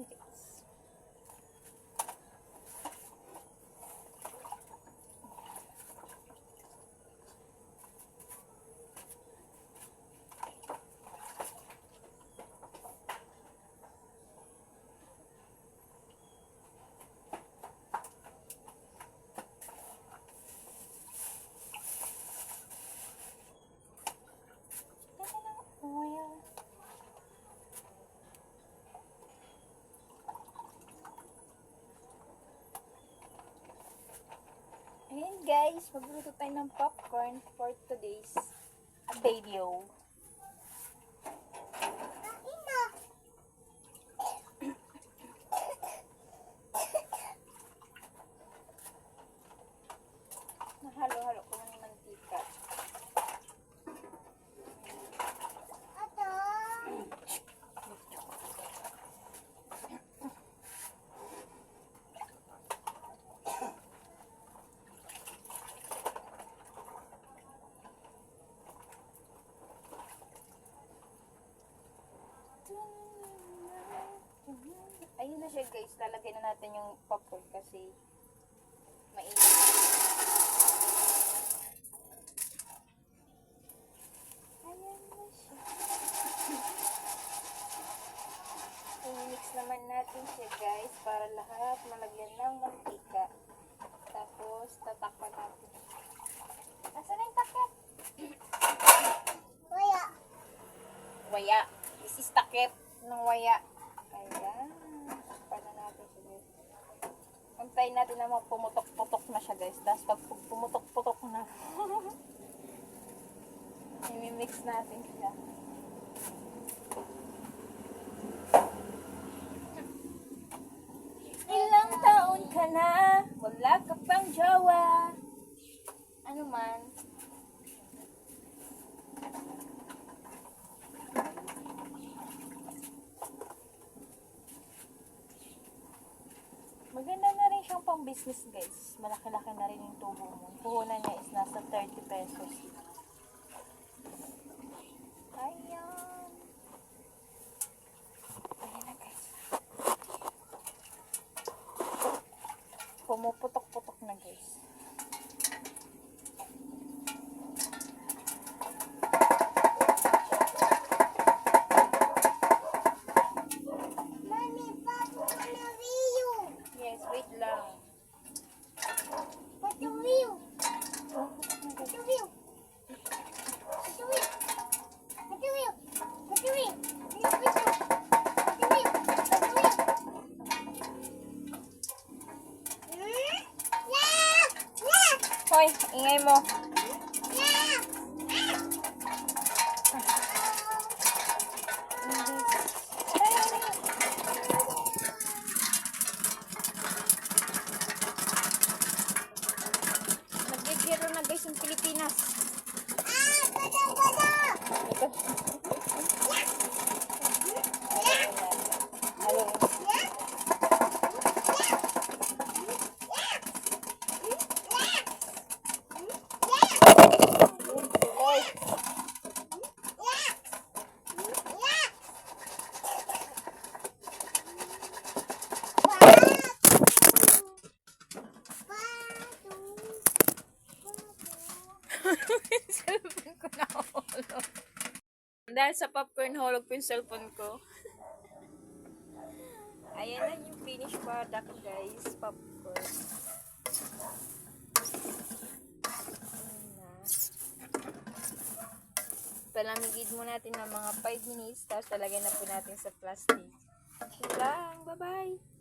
guys. Oil. Ayan guys, magluto tayo ng popcorn for today's video. Nahalo-halo ko ng mantika. Ayun na siya guys, lalagay na natin yung popcorn kasi mainit. Ayan na siya. I-mix naman natin siya guys para lahat malagyan ng mantika. Tapos tatakpan natin. Nasaan na yung takip? Waya. Waya. This is takip ng waya. Ayan. Takpan na natin siya guys. Antayin natin na pumutok-putok na siya guys. Tapos pag pumutok-putok na, i-mix natin siya. Ilang taon ka na, wala ka pang jowa. Ano man. Maganda na rin siyang pang business guys. Malaki-laki na rin yung tubo mo. Puhunan niya is nasa 30 pesos. Ayan. Ayan na guys. Pumuputok-putok na guys. Yes, wait lang. What the wheel? What the wheel? What the wheel? What the wheel? What the wheel? What the wheel? What the wheel? Hoy, ingay mo. Nag-zero na guys yung Pilipinas. Cellphone ko na hulog. Dahil sa popcorn, hulog po yung cellphone ko. Ayan na yung finished product guys. Popcorn. Ayan na. Palamigid mo natin ng mga 5 minutes. Tapos talagay na po natin sa plastic. Yun lang. Bye-bye.